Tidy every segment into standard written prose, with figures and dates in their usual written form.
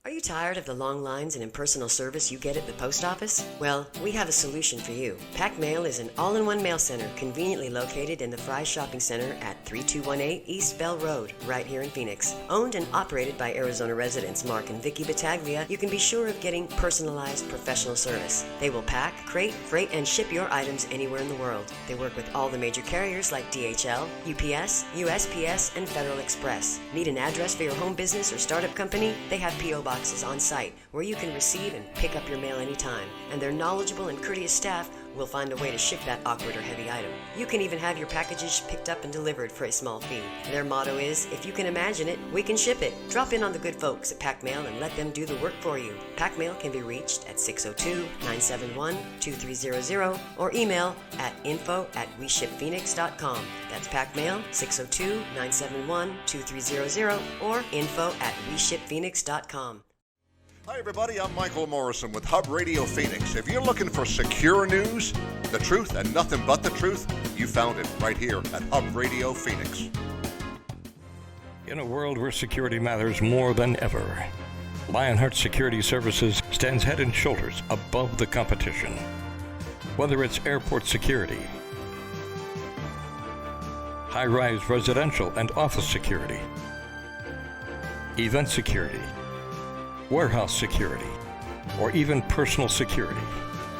Are you tired of the long lines and impersonal service you get at the post office? Well, we have a solution for you. Pack Mail is an all-in-one mail center conveniently located in the Fry Shopping Center at 3218 East Bell Road, right here in Phoenix. Owned and operated by Arizona residents Mark and Vicky Battaglia, you can be sure of getting personalized professional service. They will pack, crate, freight, and ship your items anywhere in the world. They work with all the major carriers like DHL, UPS, USPS, and Federal Express. Need an address for your home business or startup company? They have P.O. boxes on site where you can receive and pick up your mail anytime, and their knowledgeable and courteous staff will find a way to ship that awkward or heavy item. You can even have your packages picked up and delivered for a small fee. Their motto is, if you can imagine it, we can ship it. Drop in on the good folks at Pack Mail and let them do the work for you. Pack Mail can be reached at 602-971-2300 or email at info@weshipphoenix.com. That's Pack Mail, 602-971-2300 or info@weshipphoenix.com. Hi everybody, I'm Michael Morrison with Hub Radio Phoenix. If you're looking for secure news, the truth and nothing but the truth, you found it right here at Hub Radio Phoenix. In a world where security matters more than ever, Lionheart Security Services stands head and shoulders above the competition. Whether it's airport security, high-rise residential and office security, event security, warehouse security, or even personal security.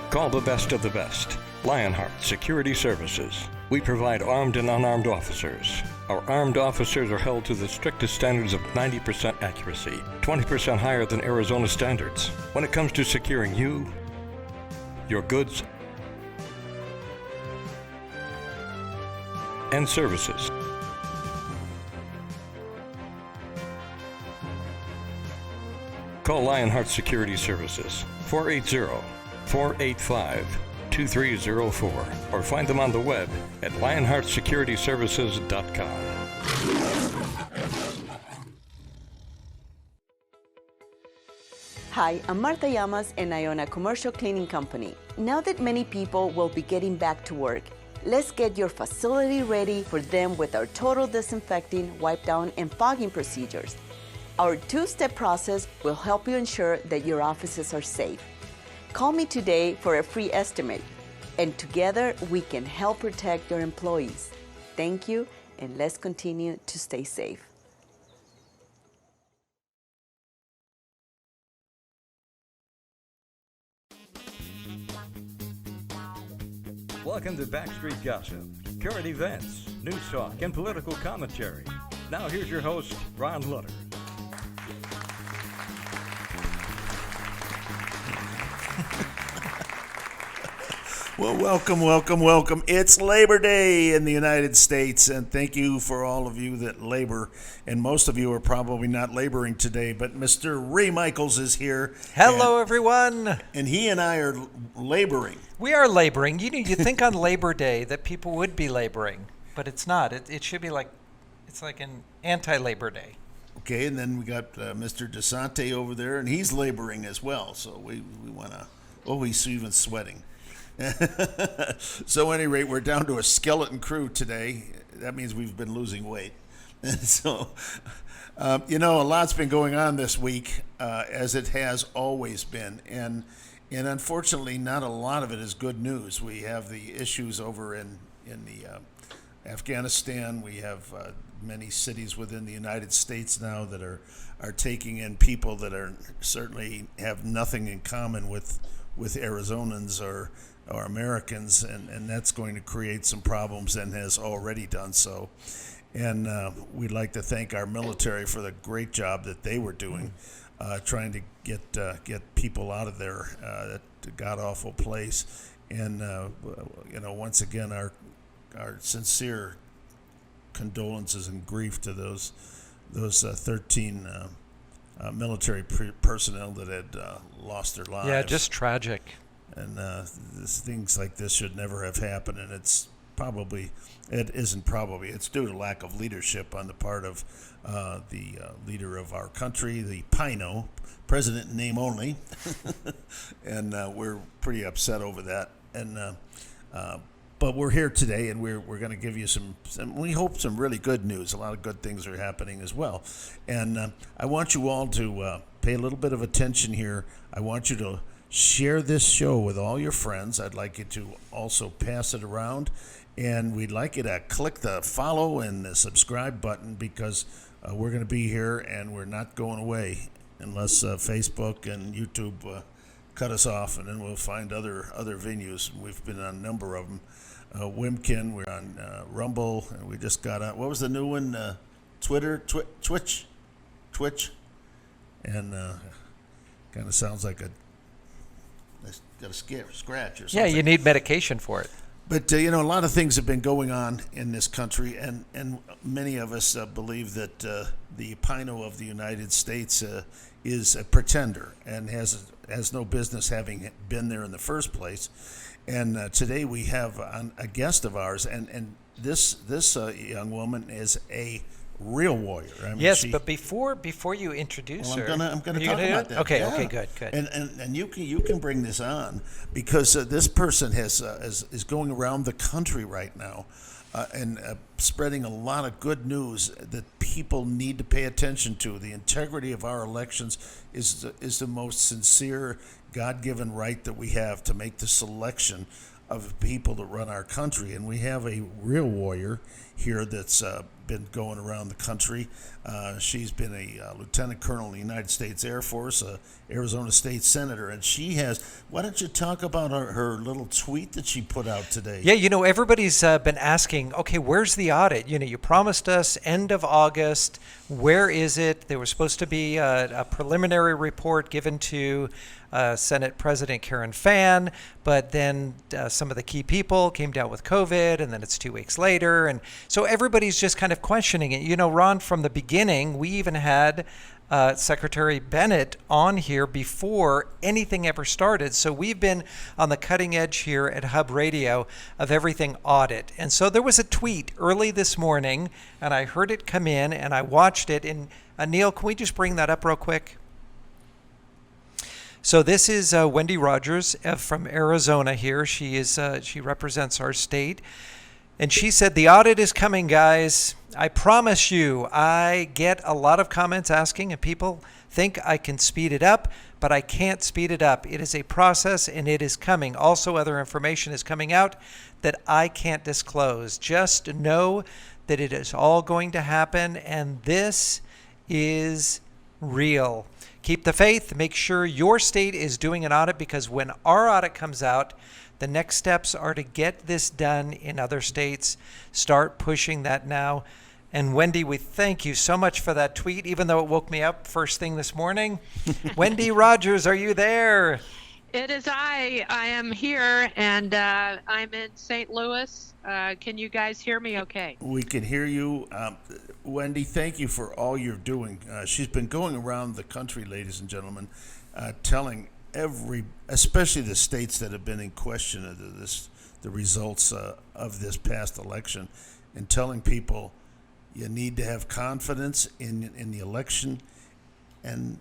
Call the best of the best. Lionheart Security Services. We provide armed and unarmed officers. Our armed officers are held to the strictest standards of 90% accuracy, 20% higher than Arizona standards. When it comes to securing you, your goods, and services. Call Lionheart Security Services, 480-485-2304, or find them on the web at lionheartsecurityservices.com. Hi, I'm Marta Llamas and I own a commercial cleaning company. Now that many people will be getting back to work, let's get your facility ready for them with our total disinfecting, wipe down, and fogging procedures. Our two-step process will help you ensure that your offices are safe. Call me today for a free estimate, and together we can help protect your employees. Thank you, and let's continue to stay safe. Welcome to Backstreet Gossip, current events, news talk, and political commentary. Now here's your host, Ron Ludders. Well, welcome. It's Labor Day in the United States, and thank you for all of you that labor. And most of you are probably not laboring today, but Mr. Ray Michaels is here. Hello, everyone. And he and I are laboring. We are laboring. You think on Labor Day that people would be laboring, but it's not. It should be like, it's like an anti-Labor Day. Okay, and then we got Mr. DeSante over there, and he's laboring as well. So we want to, he's even sweating. So at any rate, we're down to a skeleton crew today. That means we've been losing weight. And so, a lot's been going on this week, as it has always been. And unfortunately, not a lot of it is good news. We have the issues over in the Afghanistan. We have many cities within the United States now that are taking in people that are certainly have nothing in common with Arizonans or Americans, and that's going to create some problems and has already done so. And we'd like to thank our military for the great job that they were doing, trying to get people out of there, that god-awful place. And once again, our sincere condolences and grief to those 13 military personnel that had lost their lives. Yeah, just tragic. And things like this should never have happened, and it's due to lack of leadership on the part of the leader of our country, the Pino, president in name only, and we're pretty upset over that. And but we're here today, and we're going to give you some, we hope, some really good news. A lot of good things are happening as well. And I want you all to pay a little bit of attention here. I want you to share this show with all your friends. I'd like you to also pass it around. And we'd like you to click the follow and the subscribe button, because we're going to be here and we're not going away unless Facebook and YouTube cut us off, and then we'll find other venues. We've been on a number of them. Wimkin, we're on Rumble, and we just got on, what was the new one? Twitter, Twitch, and kind of sounds like got a scratch or something. Yeah, you need medication for it. But, a lot of things have been going on in this country, and many of us believe that the Pino of the United States is a pretender and has no business having been there in the first place. And today we have a guest of ours, and this young woman is a real warrior. I mean, yes, but before you introduce her, I'm gonna talk about that. Okay, yeah. okay, good. And you can bring this on, because this person is going around the country right now, and spreading a lot of good news that people need to pay attention to. The integrity of our elections is the most sincere, God-given right that we have to make the selection of people that run our country. And we have a real warrior here that's been going around the country. She's been a lieutenant colonel in the United States Air Force, Arizona State Senator, and she has, why don't you talk about her little tweet that she put out today? Yeah, everybody's been asking, okay, where's the audit? You promised us end of August. Where is it? There was supposed to be a preliminary report given to Senate President Karen Fann, but then some of the key people came down with COVID, and then it's 2 weeks later. And so everybody's just kind of questioning it. Ron, from the beginning, we even had Secretary Bennett on here before anything ever started. So we've been on the cutting edge here at Hub Radio of everything audit. And so there was a tweet early this morning, and I heard it come in, and I watched it. And Neil, can we just bring that up real quick? So this is Wendy Rodges from Arizona here. She represents our state. And she said, the audit is coming, guys. I promise you. I get a lot of comments asking, and people think I can speed it up, but I can't speed it up. It is a process, and it is coming. Also, other information is coming out that I can't disclose. Just know that it is all going to happen, and this is real. Keep the faith. Make sure your state is doing an audit, because when our audit comes out, the next steps are to get this done in other states. Start pushing that now. And Wendy, we thank you so much for that tweet, even though it woke me up first thing this morning. Wendy Rodges, are you there? It is I. I am here, and I'm in St. Louis. Can you guys hear me okay? We can hear you. Wendy, thank you for all you're doing. She's been going around the country, ladies and gentlemen, telling especially the states that have been in question of the results of this past election, and telling people you need to have confidence in the election. And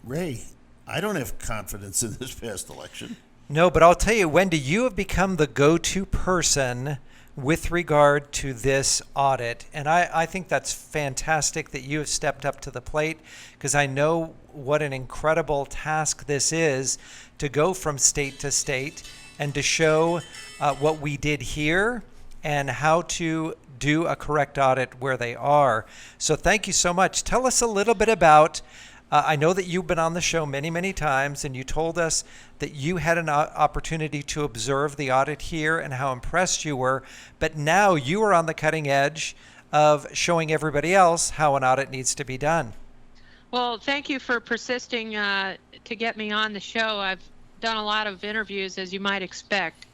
Ray, I don't have confidence in this past election. No, but I'll tell you, Wendy, you have become the go-to person with regard to this audit. And I think that's fantastic that you have stepped up to the plate, because I know what an incredible task this is, to go from state to state and to show what we did here and how to do a correct audit where they are. So thank you so much. Tell us a little bit about, I know that you've been on the show many, many times, and you told us that you had an opportunity to observe the audit here and how impressed you were, but now you are on the cutting edge of showing everybody else how an audit needs to be done. Well, thank you for persisting to get me on the show. I've done a lot of interviews, as you might expect.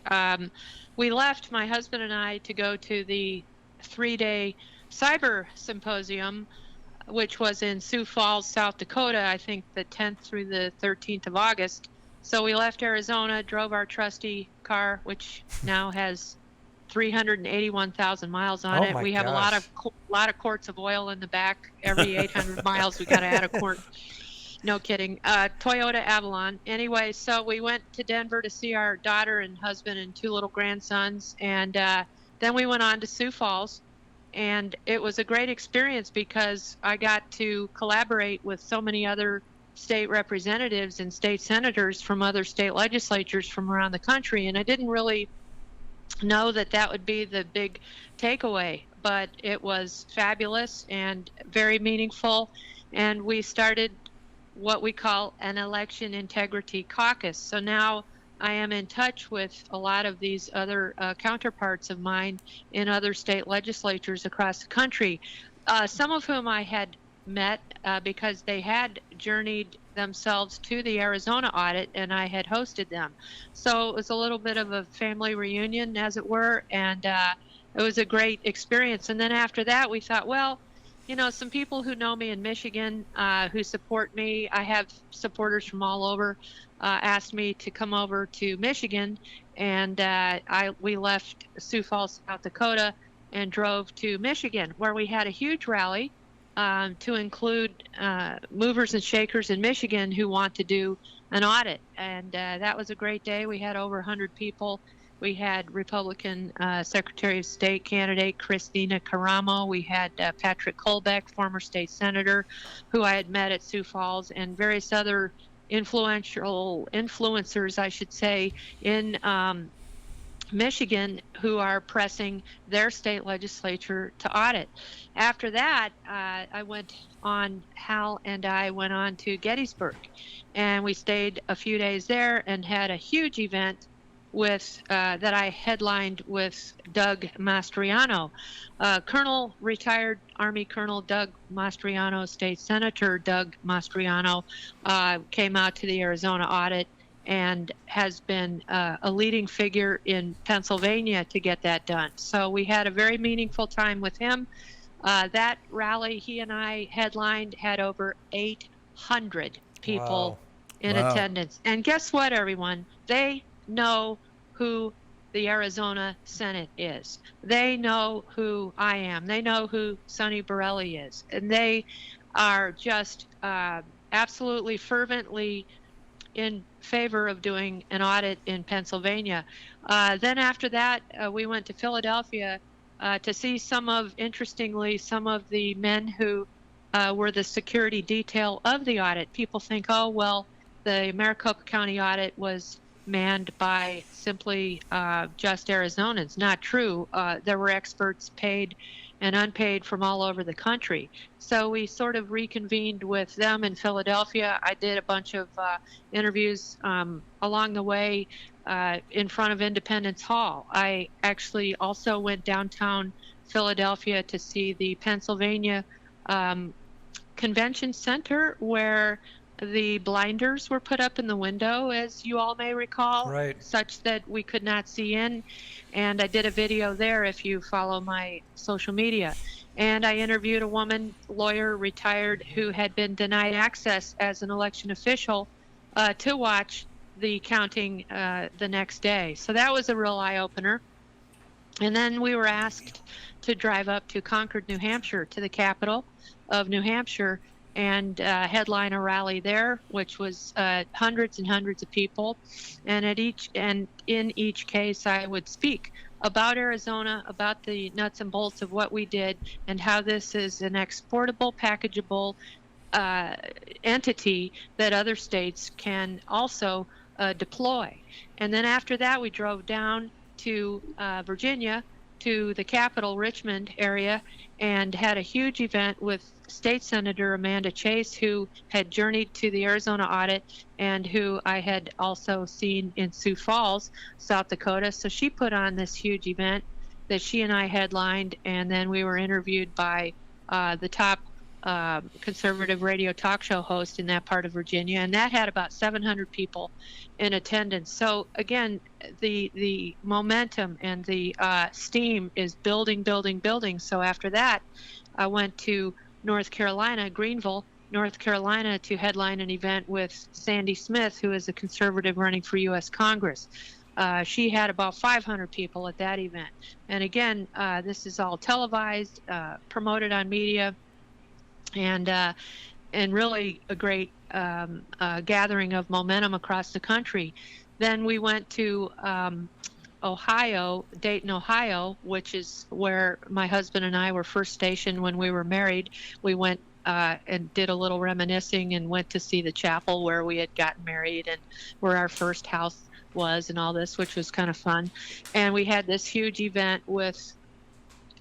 We left, my husband and I, to go to the 3-day cyber symposium, which was in Sioux Falls, South Dakota, I think the 10th through the 13th of August. So we left Arizona, drove our trusty car, which now has 381,000 miles on it. We have a lot of quarts of oil in the back. Every 800 miles, we got to add a quart. No kidding. Toyota Avalon. Anyway, so we went to Denver to see our daughter and husband and 2 little grandsons, and then we went on to Sioux Falls. And it was a great experience, because I got to collaborate with so many other state representatives and state senators from other state legislatures from around the country, and I didn't really know that that would be the big takeaway, but it was fabulous and very meaningful. And we started what we call an election integrity caucus. So now I am in touch with a lot of these other counterparts of mine in other state legislatures across the country, some of whom I had met because they had journeyed themselves to the Arizona audit and I had hosted them. So it was a little bit of a family reunion, as it were, and it was a great experience. And then after that, we thought, well, you know, some people who know me in Michigan, who support me, I have supporters from all over, asked me to come over to Michigan, and we left Sioux Falls, South Dakota, and drove to Michigan, where we had a huge rally to include movers and shakers in Michigan who want to do an audit. And that was a great day. We had over 100 people. We had Republican Secretary of State candidate Christina Caramo. We had Patrick Colbeck, former state senator, who I had met at Sioux Falls, and various other influencers, I should say, in Michigan, who are pressing their state legislature to audit. After that, Hal and I went on to Gettysburg, and we stayed a few days there and had a huge event with that I headlined with Doug Mastriano. Retired Army Colonel Doug Mastriano, State Senator Doug Mastriano, came out to the Arizona audit and has been a leading figure in Pennsylvania to get that done. So we had a very meaningful time with him. That rally he and I headlined had over 800 people in attendance. And guess what, everyone? They know who the Arizona Senate is. They know who I am. They know who Sonny Borelli is. And they are just absolutely fervently in favor of doing an audit in Pennsylvania. Then after that, we went to Philadelphia to see interestingly, some of the men who were the security detail of the audit. People think, oh, well, the Maricopa County audit was manned by simply just Arizonans. Not true. There were experts paid and unpaid from all over the country. So we sort of reconvened with them in Philadelphia. I did a bunch of interviews along the way in front of Independence Hall. I actually also went downtown Philadelphia to see the Pennsylvania Convention Center, where the blinders were put up in the window, as you all may recall, right, such that we could not see in. And I did a video there if you follow my social media. And I interviewed a woman, lawyer, retired, who had been denied access as an election official to watch the counting the next day. So that was a real eye-opener. And then we were asked to drive up to Concord, New Hampshire, to the capital of New Hampshire, and headline a rally there, which was hundreds and hundreds of people. And in each case, I would speak about Arizona, about the nuts and bolts of what we did, and how this is an exportable, packageable entity that other states can also deploy. And then after that, we drove down to Virginia, to the capital, Richmond area, and had a huge event with State Senator Amanda Chase, who had journeyed to the Arizona audit and who I had also seen in Sioux Falls, South Dakota. So she put on this huge event that she and I headlined, and then we were interviewed by the top conservative radio talk show host in that part of Virginia, and that had about 700 people in attendance. So again, the momentum and the steam is building. So after that, I went to North Carolina, Greenville, North Carolina, to headline an event with Sandy Smith, who is a conservative running for U.S. Congress. She had about 500 people at that event. And again, this is all televised, promoted on media, and really a great gathering of momentum across the country. Then we went to Ohio, Dayton, Ohio, which is where my husband and I were first stationed when we were married. We went and did a little reminiscing and went to see the chapel where we had gotten married and where our first house was and all this, which was kind of fun. And we had this huge event with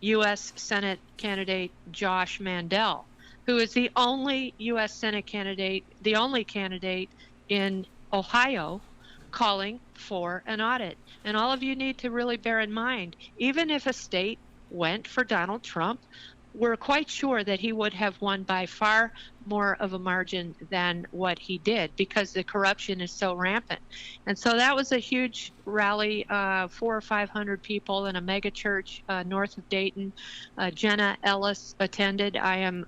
U.S. Senate candidate Josh Mandel, who is the only U.S. Senate candidate, the only candidate in Ohio calling for an audit. And all of you need to really bear in mind, even if a state went for Donald Trump, we're quite sure that he would have won by far more of a margin than what he did, because the corruption is so rampant. And so that was a huge rally, 400 or 500 people in a mega church north of Dayton. Jenna Ellis attended. I am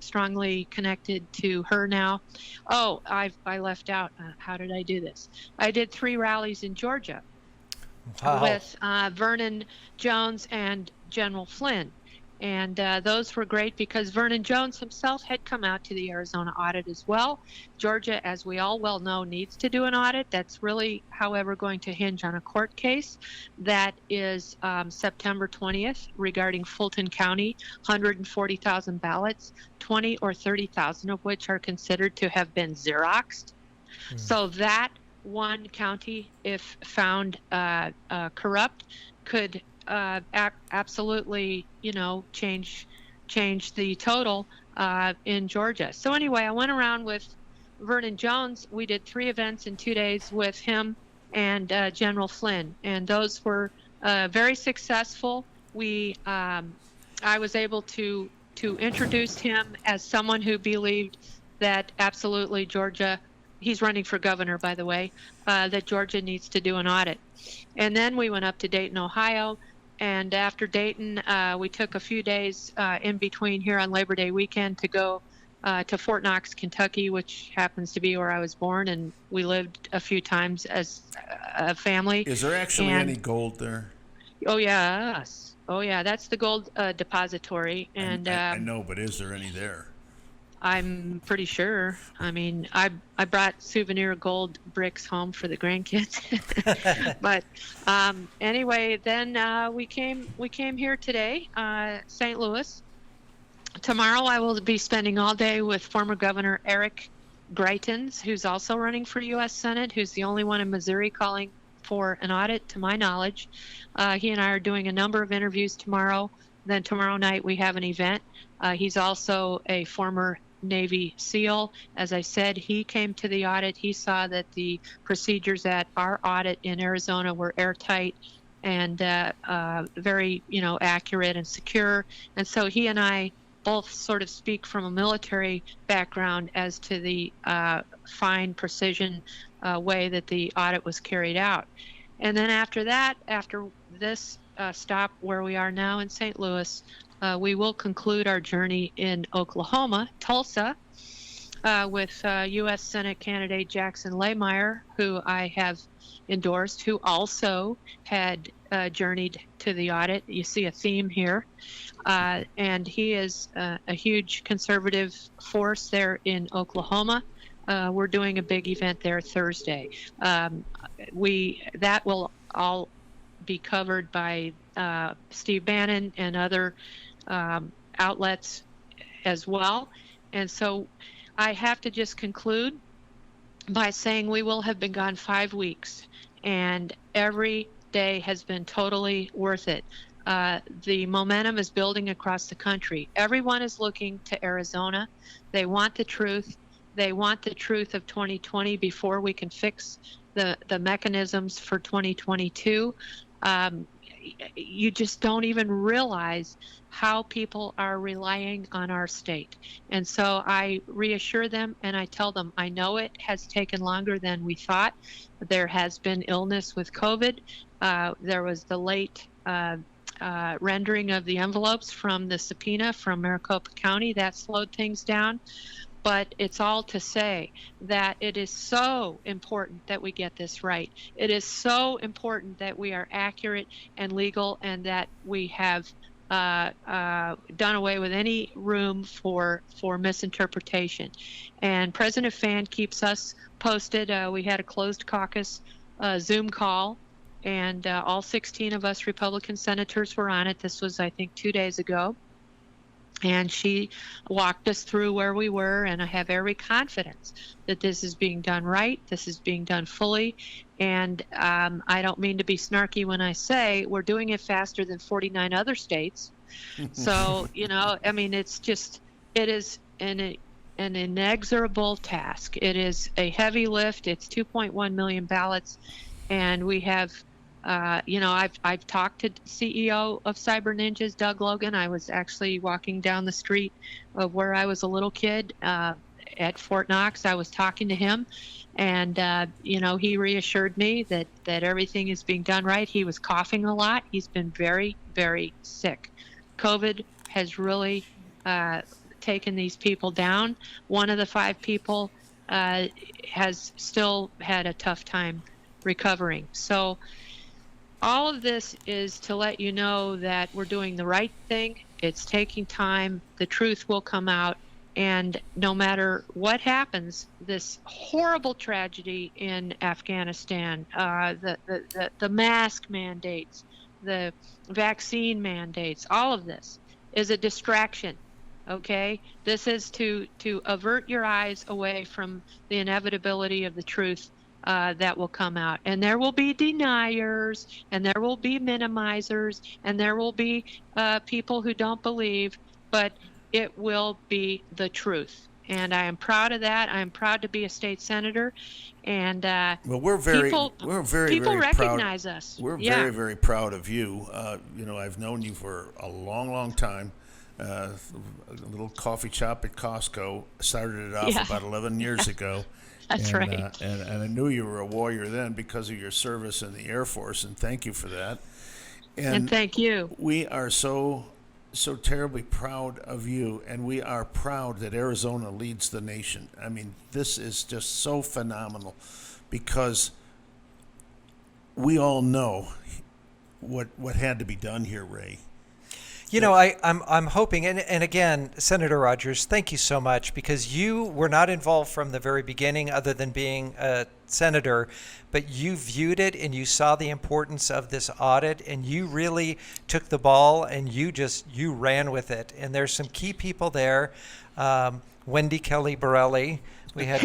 strongly connected to her now. Oh, I left out. How did I do this? I did 3 rallies in Georgia. Wow. With Vernon Jones and General Flynn. And those were great because Vernon Jones himself had come out to the Arizona audit as well. Georgia, as we all well know, needs to do an audit. That's really, however, going to hinge on a court case. That is September 20th regarding Fulton County, 140,000 ballots, 20 or 30,000 of which are considered to have been Xeroxed. So that one county, if found corrupt, could absolutely, change the total in Georgia. So anyway, I went around with Vernon Jones. We did 3 events in 2 days with him and General Flynn, and those were very successful. I was able to introduce him as someone who believed that absolutely Georgia, he's running for governor, by the way, that Georgia needs to do an audit. And then we went up to Dayton, Ohio. And after Dayton, we took a few days in between here on Labor Day weekend to go to Fort Knox, Kentucky, which happens to be where I was born, and we lived a few times as a family. Is there actually any gold there? Oh, yes. Oh, yeah. That's the gold depository. And I know, but is there any there? I'm pretty sure. I mean, I brought souvenir gold bricks home for the grandkids. But anyway, then we came here today, St. Louis. Tomorrow I will be spending all day with former Governor Eric Greitens, who's also running for U.S. Senate, who's the only one in Missouri calling for an audit, to my knowledge. He and I are doing a number of interviews tomorrow. Then tomorrow night we have an event. He's also a former Navy SEAL. As I said, he came to the audit. He saw that the procedures at our audit in Arizona were airtight and very, accurate and secure. And so he and I both sort of speak from a military background as to the fine precision way that the audit was carried out. And then after that, after this stop where we are now in St. Louis, we will conclude our journey in Oklahoma, Tulsa, with U.S. Senate candidate Jackson Lahmeyer, who I have endorsed, who also had journeyed to the audit. You see a theme here. And he is a huge conservative force there in Oklahoma. We're doing a big event there Thursday. That will all be covered by Steve Bannon and other outlets as well. And so I have to just conclude by saying we will have been gone 5 weeks, and every day has been totally worth it. The momentum is building across the country. Everyone is looking to Arizona. They want the truth. They want the truth of 2020 before we can fix the mechanisms for 2022. You just don't even realize how people are relying on our state. And so I reassure them and I tell them, I know it has taken longer than we thought. There has been illness with COVID. There was the late rendering of the envelopes from the subpoena from Maricopa County. That slowed things down. But it's all to say that it is so important that we get this right. It is so important that we are accurate and legal, and that we have done away with any room for misinterpretation. And President Fan keeps us posted. We had a closed caucus Zoom call, and all 16 of us Republican senators were on it. This was, I think, 2 days ago. And she walked us through where we were, and I have every confidence that this is being done right, this is being done fully, and I don't mean to be snarky when I say we're doing it faster than 49 other states. So, I mean, it is an inexorable task. It is a heavy lift. It's 2.1 million ballots, and we have I've talked to CEO of Cyber Ninjas, Doug Logan. I was actually walking down the street of where I was a little kid at Fort Knox. I was talking to him, and he reassured me that everything is being done right. He was coughing a lot. He's been very, very sick. COVID has really taken these people down. One of the 5 people has still had a tough time recovering. So all of this is to let you know that we're doing the right thing. It's taking time. The truth will come out. And no matter what happens, this horrible tragedy in Afghanistan, the mask mandates, the vaccine mandates, all of this is a distraction. Okay? This is to avert your eyes away from the inevitability of the truth that will come out. And there will be deniers, and there will be minimizers, and there will be people who don't believe, but it will be the truth. And I am proud of that. I am proud to be a state senator. And we're very people very recognize proud. us. We're very, very proud of you. I've known you for a long, long time. A little coffee shop at Costco. Started it off about 11 years ago. That's right. And I knew you were a warrior then because of your service in the Air Force, and thank you for that. And thank you. We are so terribly proud of you, and we are proud that Arizona leads the nation. I mean, this is just so phenomenal because we all know what had to be done here, Ray. I'm hoping, and again, Senator Rodgers, thank you so much, because you were not involved from the very beginning other than being a senator, but you viewed it and you saw the importance of this audit, and you really took the ball and you ran with it. And there's some key people there. Wendy Kelly Borelli. We had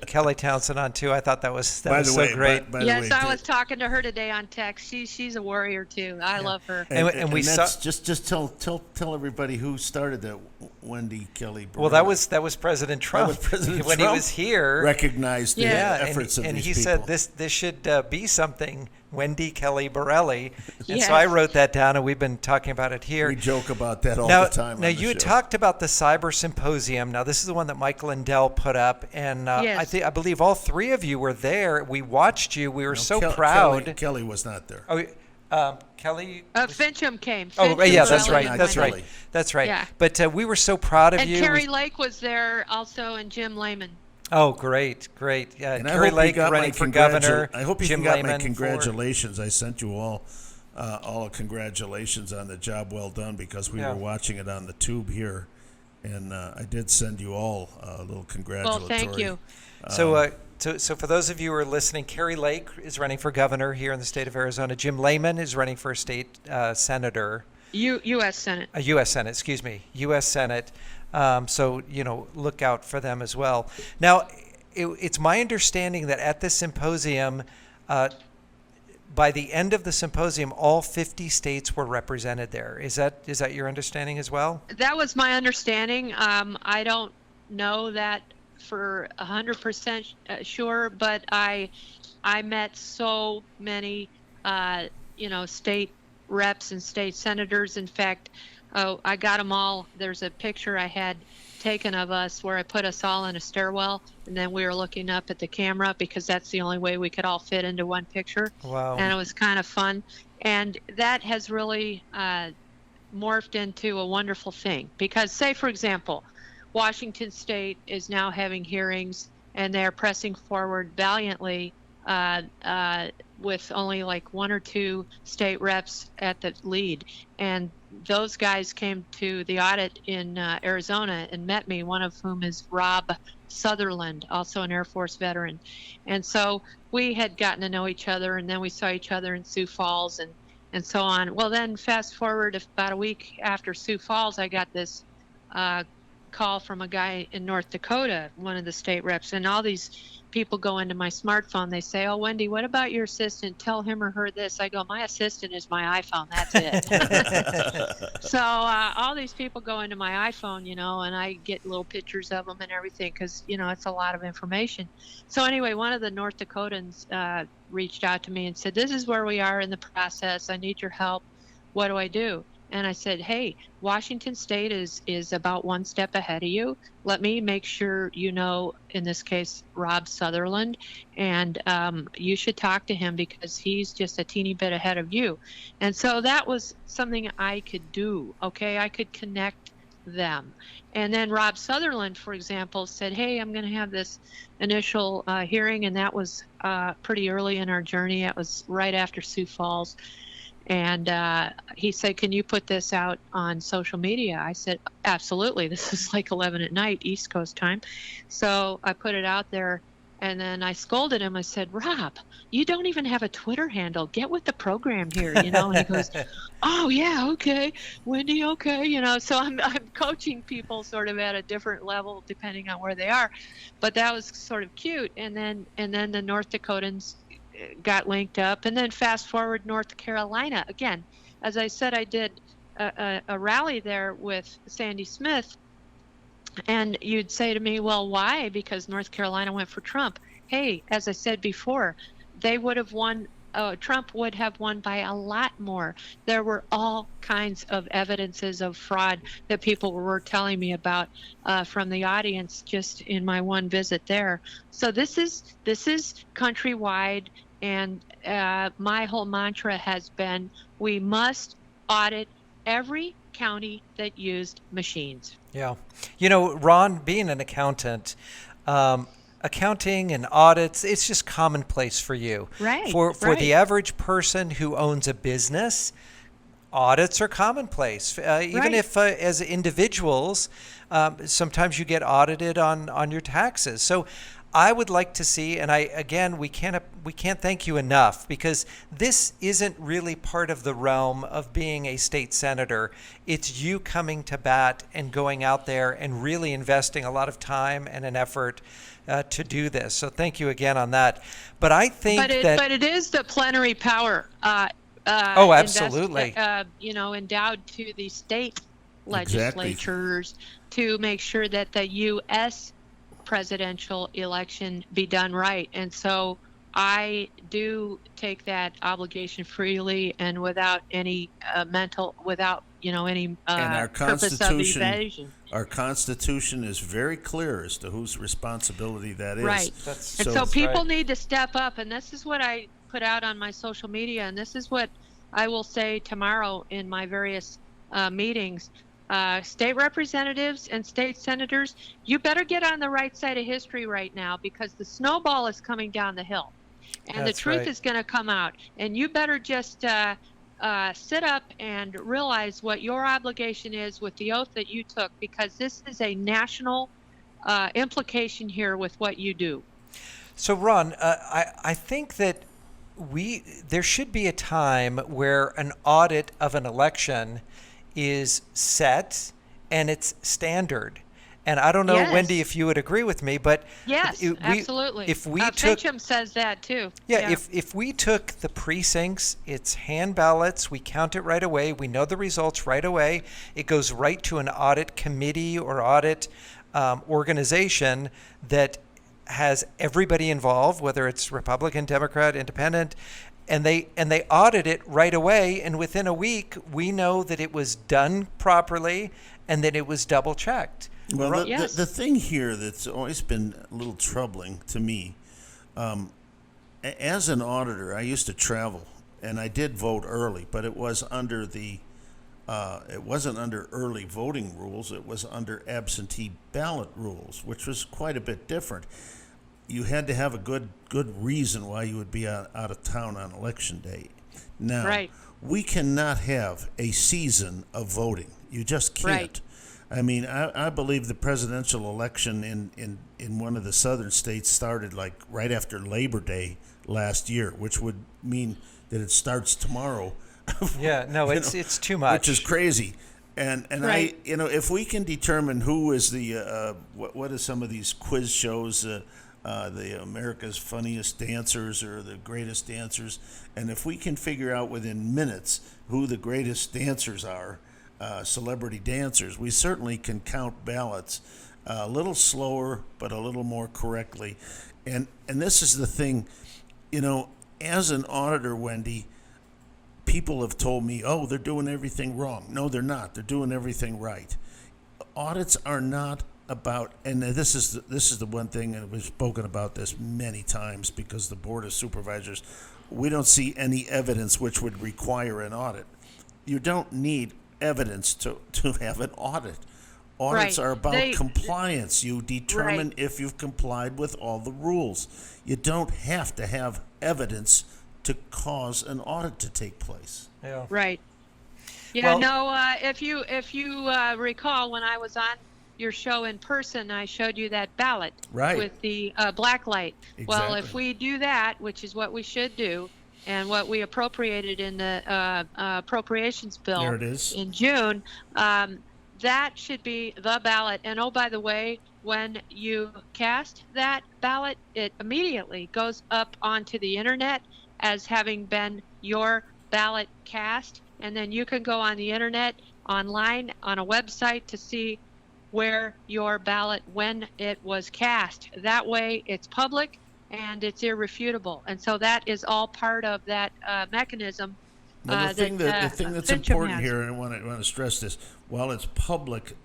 Kelly Townsend on too. I thought that was so great. Yes, I was talking to her today on text. She's a warrior too. I love her. And we saw. Just tell everybody who started that. Wendy Kelly Borelli. Well, that was President Trump. When he was here, recognized the efforts of these people. And he said this should be something. Wendy Kelly Borelli. And so I wrote that down, and we've been talking about it here. We joke about that all the time. Now, you talked about the Cyber Symposium. Now, this is the one that Michael Lindell put up, and I believe all 3 of you were there. We watched you. We were proud. Kelly was not there. Oh, Kelly? Fincham came. That's right. That's right. Yeah. But we were so proud of you. And Carrie Lake was there also, and Jim Lehman. Oh, great. Yeah, Carrie Lake running for governor. I hope you Jim got Lehman my congratulations. I sent you all congratulations on the job well done, because we were watching it on the tube here, and I did send you all a little congratulatory. Well, thank you. So for those of you who are listening, Carrie Lake is running for governor here in the state of Arizona. Jim Lehman is running for state senator. U.S. Senate. U.S. Senate, excuse me. U.S. Senate. So, look out for them as well. Now, it's my understanding that at this symposium, by the end of the symposium, all 50 states were represented there. Is that your understanding as well? That was my understanding. I don't know that for 100% sure, but I met so many, state reps and state senators. In fact, I got them all. There's a picture I had taken of us where I put us all in a stairwell, and then we were looking up at the camera because that's the only way we could all fit into one picture. Wow. And it was kind of fun. And that has really morphed into a wonderful thing, because say, for example, Washington State is now having hearings, and they're pressing forward valiantly with only like 1 or 2 state reps at the lead. And those guys came to the audit in Arizona and met me, one of whom is Rob Sutherland, also an Air Force veteran. And so we had gotten to know each other, and then we saw each other in Sioux Falls and so on. Well, then fast forward about a week after Sioux Falls, I got this call from a guy in North Dakota, one of the state reps, and all these people go into my smartphone. They say, "Oh, Wendy, what about your assistant? Tell him or her this." I go, "My assistant is my iPhone. That's it." So all these people go into my iPhone, and I get little pictures of them and everything because, it's a lot of information. So anyway, one of the North Dakotans reached out to me and said, "This is where we are in the process. I need your help. What do I do?" And I said, "Hey, Washington State is about one step ahead of you. Let me make sure in this case, Rob Sutherland, and you should talk to him because he's just a teeny bit ahead of you." And so that was something I could do, okay? I could connect them. And then Rob Sutherland, for example, said, "Hey, I'm going to have this initial hearing," and that was pretty early in our journey. It was right after Sioux Falls. And he said, "Can you put this out on social media?" I said, "Absolutely." This is like 11 at night, East Coast time. So I put it out there, and then I scolded him. I said, "Rob, you don't even have a Twitter handle. Get with the program here, And he goes, "Oh, yeah, okay. Wendy, okay." So I'm coaching people sort of at a different level depending on where they are. But that was sort of cute. And then the North Dakotans got linked up, and then fast forward North Carolina again. As I said, I did a rally there with Sandy Smith, and you'd say to me, "Well, why?" Because North Carolina went for Trump. Hey, as I said before, they would have won. Trump would have won by a lot more. There were all kinds of evidences of fraud that people were telling me about from the audience just in my one visit there. So this is countrywide, and my whole mantra has been, we must audit every county that used machines. Yeah. Ron, being an accountant, accounting and audits, it's just commonplace for you. Right. For the average person who owns a business, audits are commonplace. Even if as individuals, sometimes you get audited on your taxes. So I would like to see, and we can't thank you enough, because this isn't really part of the realm of being a state senator. It's you coming to bat and going out there and really investing a lot of time and an effort to do this. So thank you again on that. But I think but it is the plenary power. Absolutely. Endowed to the state legislatures to make sure that the U.S. presidential election be done right. And so I do take that obligation freely and without any any and our purpose of evasion. Our Constitution is very clear as to whose responsibility that is. Right. So people need to step up, and this is what I put out on my social media, and this is what I will say tomorrow in my various meetings. State representatives and state senators, you better get on the right side of history right now, because the snowball is coming down the hill, and the truth is going to come out. And you better just sit up and realize what your obligation is with the oath that you took, because this is a national implication here with what you do. So, Ron, I think that there should be a time where an audit of an election is set and it's standard. And I don't know, Yes. Wendy, if you would agree with me, but Yes, absolutely. If we Fincham says that too. Yeah, if we took the precincts, it's hand ballots, we count it right away, we know the results right away, it goes right to an audit committee or audit organization that has everybody involved, whether it's Republican, Democrat, Independent, and they audit it right away, and within a week we know that it was done properly and that it was double checked. Well, Yes. the thing here that's always been a little troubling to me, as an auditor, I used to travel, and I did vote early, but it was under it wasn't under early voting rules. It was under absentee ballot rules, which was quite a bit different. You had to have a good reason why you would be out of town on election day. Now, Right. we cannot have a season of voting. You just can't. Right. I mean, I believe the presidential election in one of the southern states started like right after Labor Day last year, which would mean that it starts tomorrow. Yeah, no, it's too much. Which is crazy. And Right. if we can determine who is the what is some of these quiz shows, the America's Funniest Dancers or the Greatest Dancers, and if we can figure out within minutes who the greatest dancers are, celebrity dancers, we certainly can count ballots a little slower but a little more correctly. And this is the thing, as an auditor, Wendy, people have told me, oh, they're doing everything wrong. No, they're not. They're doing everything right. Audits are not about, and this is the one thing, and we've spoken about this many times because the Board of Supervisors, we don't see any evidence which would require an audit. You don't need evidence to have an audit. Audits Right. are about compliance. You determine Right. if you've complied with all the rules. You don't have to have evidence to cause an audit to take place. Yeah. Right. Yeah. Well- If you recall, when I was on your show in person, I showed you that ballot Right. with the black light. Well, if Exactly. we do that, which is what we should do, and what we appropriated in the appropriations bill There it is. in June, that should be the ballot. And oh, by the way, when you cast that ballot, it immediately goes up onto the internet as having been your ballot cast. And then you can go on the internet, online, on a website to see where your ballot, when it was cast. That way it's public and it's irrefutable. And so that is all part of that mechanism. Well, the thing that's Fincham important has. here, and I want to stress this: while it's public,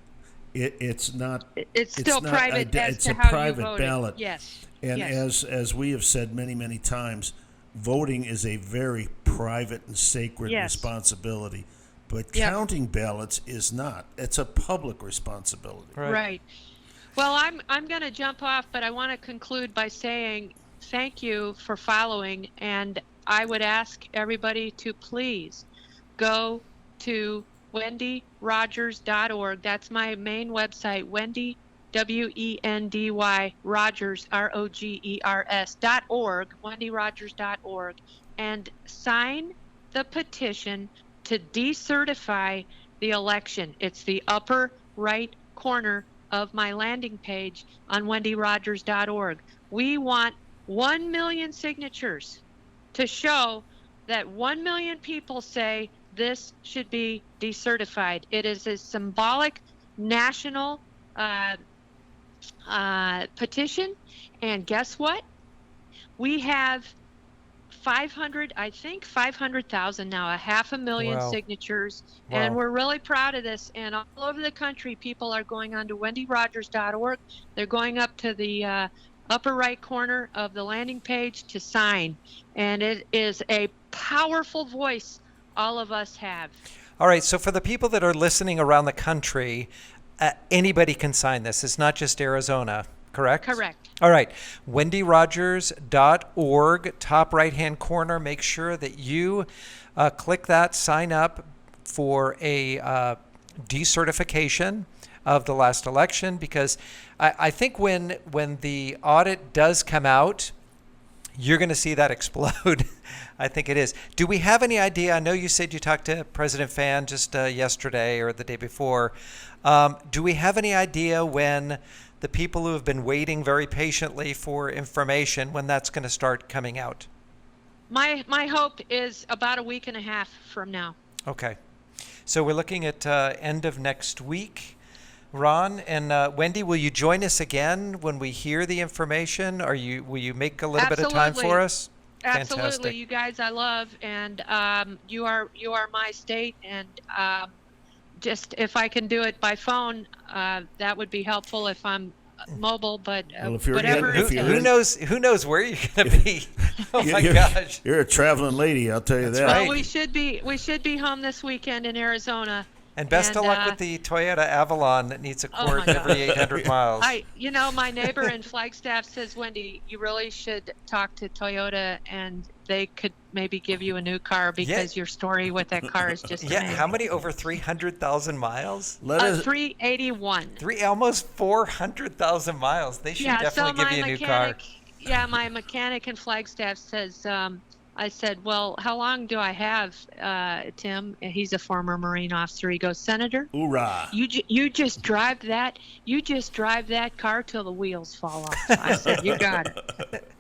it's not. It's still not private as it's to a how private you voted. ballot. Yes. And yes. as we have said many times, voting is a very private and sacred Yes. responsibility. But Yep. counting ballots is not. It's a public responsibility. Right. Well, I'm going to jump off, but I want to conclude by saying thank you for following, and I would ask everybody to please go to WendyRodgers.org. That's my main website, Wendy, WENDY, Rodgers, ROGERS.org, WendyRodgers.org, and sign the petition to decertify the election. It's the upper right corner of my landing page on WendyRodgers.org. We want 1 million signatures to show that 1 million people say this should be decertified. It is a symbolic national petition, and guess what? We have 500,000 now, 500,000 Wow. signatures, Wow. and we're really proud of this. And all over the country, people are going on to WendyRodgers.org. They're going up to the upper right corner of the landing page to sign, and it is a powerful voice all of us have. All right, so for the people that are listening around the country, anybody can sign this. It's not just Arizona, correct? Correct. All right, WendyRodgers.org, top right-hand corner. Make sure that you click that, sign up for a decertification of the last election, because I think when the audit does come out, you're going to see that explode. I think it is. Do we have any idea? I know you said you talked to President Fan just yesterday or the day before. Do we have any idea when the people who have been waiting very patiently for information, when that's going to start coming out? My hope is about a week and a half from now. Okay. So we're looking at end of next week. Ron and Wendy, will you join us again when we hear the information? Will you make a little bit of time for us? Absolutely, Fantastic. you guys I love, and you are my state, and just if I can do it by phone, that would be helpful if I'm mobile. But Well, if you're whatever. getting- if you're Who knows where you're going to be? Oh my gosh. You're a traveling lady, I'll tell you that. right. Well, we should be home this weekend in Arizona. And best of luck And, with the Toyota Avalon that needs a Oh quart my every God. 800 miles. My neighbor in Flagstaff says, Wendy, you really should talk to Toyota, and they could maybe give you a new car because your story with that car is just Yeah, amazing. how many? Over 300,000 miles? Let us, 381. Almost 400,000 miles. They should definitely give you a new car. Yeah, my mechanic in Flagstaff says I said, well, how long do I have, Tim? And he's a former Marine officer. He goes, Senator, Hoorah. you just drive that car till the wheels fall off. I said, you got it.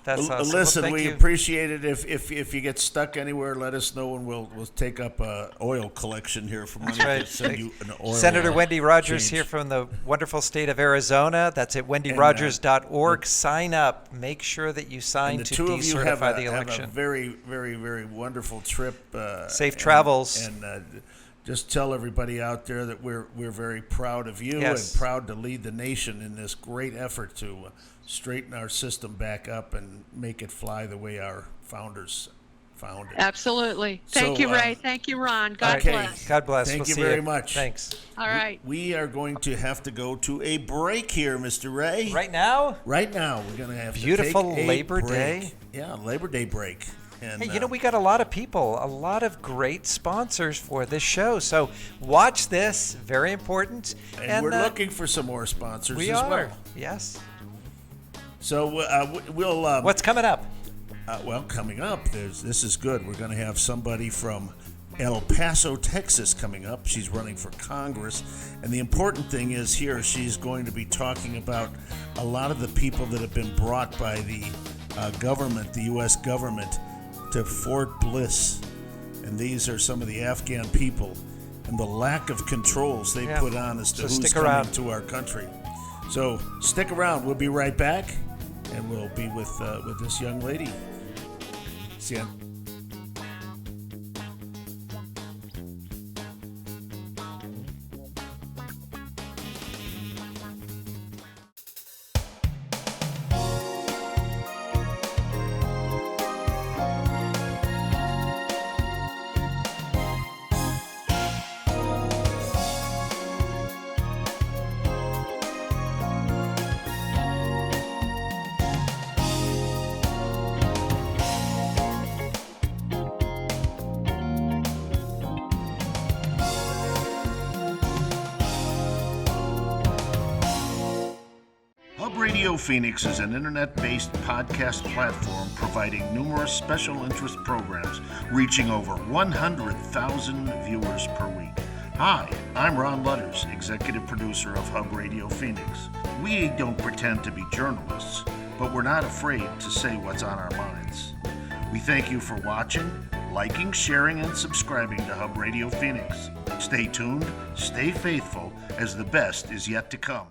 That's awesome. Listen, Well, we you. appreciate it. If you get stuck anywhere, let us know, and we'll take up a oil collection here for money right. to send you an oil. Senator Wendy Rodges change. here from the wonderful state of Arizona. That's at wendyrogers.org. Sign up. Make sure that you sign And the to two of you have decertify the a election. very, very, very wonderful trip. Safe travels. And just tell everybody out there that we're very proud of you Yes. and proud to lead the nation in this great effort to straighten our system back up and make it fly the way our founders found it. Absolutely. Thank So, you, Ray. Thank you, Ron. God okay. bless. God bless. Thank We'll you see very much. Thanks. All right. We are going to have to go to a break here, Mr. Ray. Right now? Right now, we're going to have Beautiful to take a Labor break. Day. Yeah, Labor Day break. And, Hey, we got a lot of people, a lot of great sponsors for this show. So watch this, very important. and we're looking for some more sponsors we as are. well. Yes. So we'll. What's coming up? Well, coming up, this is good. We're going to have somebody from El Paso, Texas, coming up. She's running for Congress, and the important thing is here she's going to be talking about a lot of the people that have been brought by the government, the U.S. government, to Fort Bliss, and these are some of the Afghan people and the lack of controls they put on as to who's coming to our country. So stick around. We'll be right back, and we'll be with this young lady. See ya. Radio Phoenix is an internet-based podcast platform providing numerous special interest programs reaching over 100,000 viewers per week. Hi, I'm Ron Ludders, executive producer of Hub Radio Phoenix. We don't pretend to be journalists, but we're not afraid to say what's on our minds. We thank you for watching, liking, sharing, and subscribing to Hub Radio Phoenix. Stay tuned, stay faithful, as the best is yet to come.